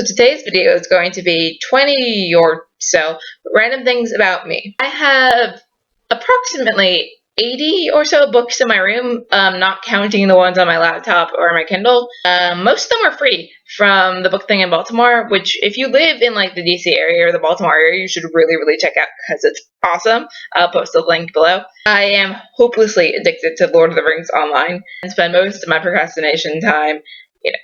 So today's video is going to be 20 or so random things about me. I have approximately 80 or so books in my room, not counting the ones on my laptop or my Kindle. Most of them are free from the book thing in Baltimore, which if you live in like the DC area or the Baltimore area, you should really check out because it's awesome. I'll post the link below. I am hopelessly addicted to Lord of the Rings online and spend most of my procrastination time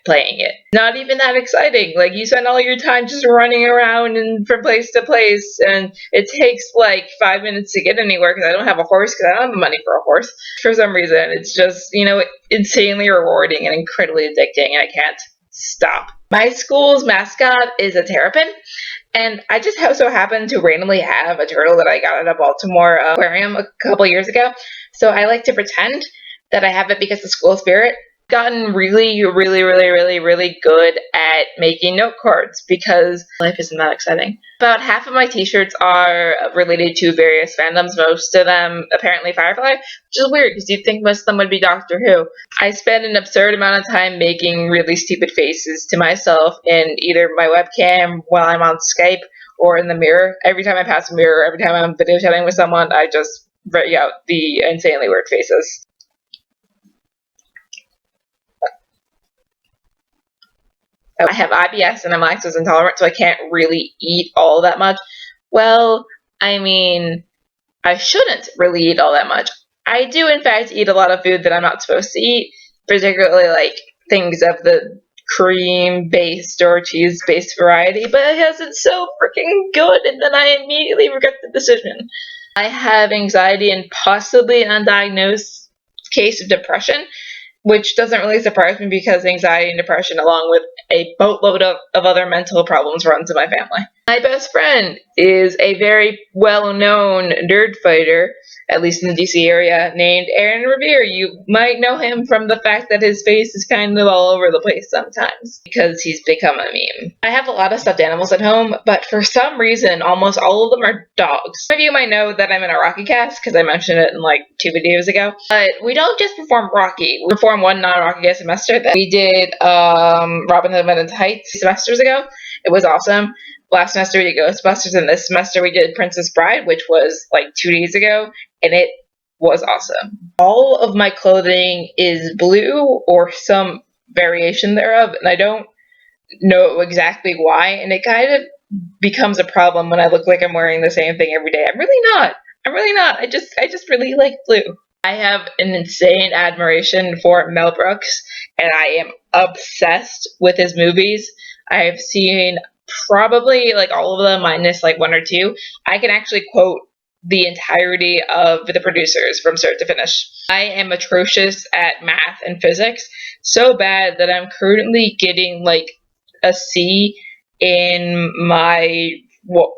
playing it. Not even that exciting. Like, you spend all your time just running around and from place to place, and it takes like 5 minutes to get anywhere because I don't have a horse, because I don't have the money for a horse. For some reason, it's just, insanely rewarding and incredibly addicting, and I can't stop. My school's mascot is a terrapin, and I just so happened to randomly have a turtle that I got at a Baltimore aquarium a couple years ago. So I like to pretend that I have it because of school spirit. Gotten really good at making note cards because life isn't that exciting. About half of my t-shirts are related to various fandoms, most of them apparently Firefly, which is weird because you'd think most of them would be Doctor Who. I spend an absurd amount of time making really stupid faces to myself in either my webcam while I'm on Skype or in the mirror. Every time I pass a mirror, every time I'm video chatting with someone, I just write out the insanely weird faces. I have IBS and I'm lactose intolerant, so I can't really eat all that much. Well, I mean, I shouldn't really eat all that much. I do, in fact, eat a lot of food that I'm not supposed to eat, particularly like things of the cream-based or cheese-based variety, but because it's so freaking good, and then I immediately regret the decision. I have anxiety and possibly an undiagnosed case of depression, which doesn't really surprise me because anxiety and depression, along with a boatload of other mental problems, runs in my family. My best friend is a very well-known nerd fighter, at least in the DC area, named Aaron Revere. You might know him from the fact that his face is kind of all over the place sometimes, because he's become a meme. I have a lot of stuffed animals at home, but for some reason, almost all of them are dogs. Some of you might know that I'm in a Rocky cast, because I mentioned it in like 2 videos ago. But we don't just perform Rocky. We perform one non-Rocky a semester. We did Robin Hood Men in Tights semesters ago. It was awesome. Last semester we did Ghostbusters, and this semester we did Princess Bride, which was like 2 days ago, and it was awesome. All of my clothing is blue or some variation thereof, and I don't know exactly why, and it kind of becomes a problem when I look like I'm wearing the same thing every day. I'm really not. I just really like blue. I have an insane admiration for Mel Brooks, and I am obsessed with his movies. I have seen probably like all of them minus like 1 or 2. I can actually quote the entirety of The Producers from start to finish. I am atrocious at math and physics, so bad that I'm currently getting like a C in my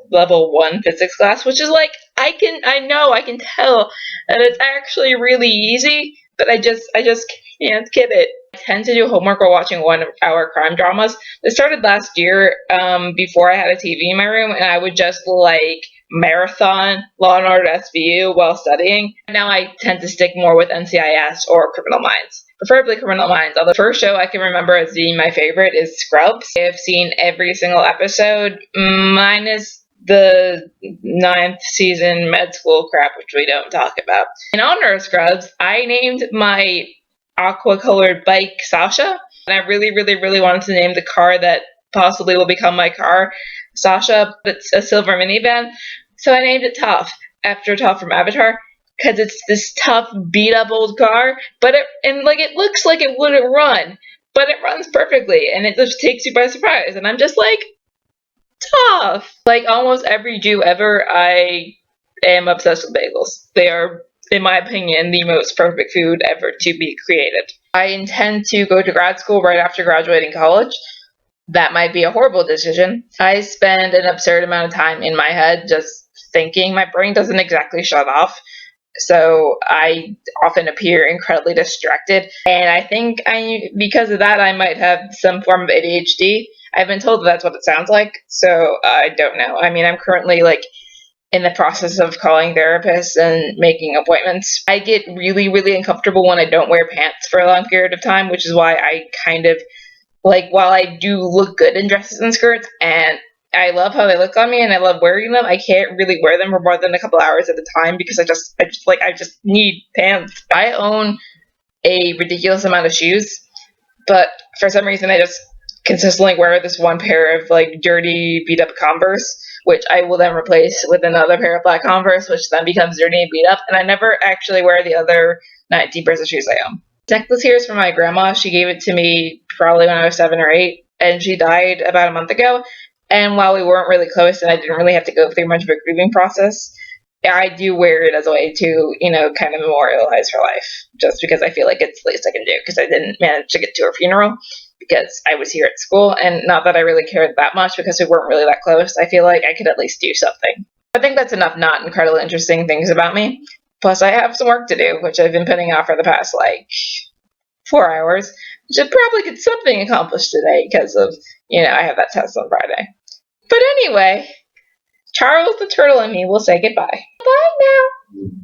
level 1 physics class, which is like, I can tell that it's actually really easy, but I just can't get it. I tend to do homework while watching 1-hour crime dramas. This started last year, before I had a TV in my room, and I would just like marathon Law and Order SVU while studying. Now I tend to stick more with NCIS or Criminal Minds. Preferably Criminal Minds. Although the first show I can remember as being my favorite is Scrubs. I have seen every single episode, minus the 9th season med school crap, which we don't talk about. In honor of Scrubs, I named my aqua-colored bike Sasha, and I really wanted to name the car that possibly will become my car Sasha, but it's a silver minivan, so I named it Toph, after Toph from Avatar, because it's this tough, beat-up old car, but it looks like it wouldn't run, but it runs perfectly, and it just takes you by surprise, and I'm just like, Toph! Like almost every Jew ever, I am obsessed with bagels. They are, in my opinion, the most perfect food ever to be created. I intend to go to grad school right after graduating college. That might be a horrible decision. I spend an absurd amount of time in my head just thinking. My brain doesn't exactly shut off, so I often appear incredibly distracted, and I think because of that I might have some form of ADHD. I've been told that's what it sounds like, so I don't know. I mean, I'm currently like in the process of calling therapists and making appointments. I get really uncomfortable when I don't wear pants for a long period of time, which is why I kind of like, while I do look good in dresses and skirts, and I love how they look on me and I love wearing them, I can't really wear them for more than a couple hours at a time because I just need pants. I own a ridiculous amount of shoes, but for some reason I just consistently wear this one pair of like dirty beat up Converse, which I will then replace with another pair of black Converse, which then becomes dirty and beat up, and I never actually wear the other 19 pairs of shoes I own. This necklace here is from my grandma. She gave it to me probably when I was 7 or 8, and she died about a month ago. And while we weren't really close and I didn't really have to go through much of a grieving process, I do wear it as a way to, kind of memorialize her life, just because I feel like it's the least I can do, because I didn't manage to get to her funeral because I was here at school, and not that I really cared that much because we weren't really that close. I feel like I could at least do something. I think that's enough not incredibly interesting things about me. Plus, I have some work to do, which I've been putting off for the past, 4 hours. Should probably get something accomplished today because of, I have that test on Friday. But anyway, Charles the Turtle and me will say goodbye. Bye now.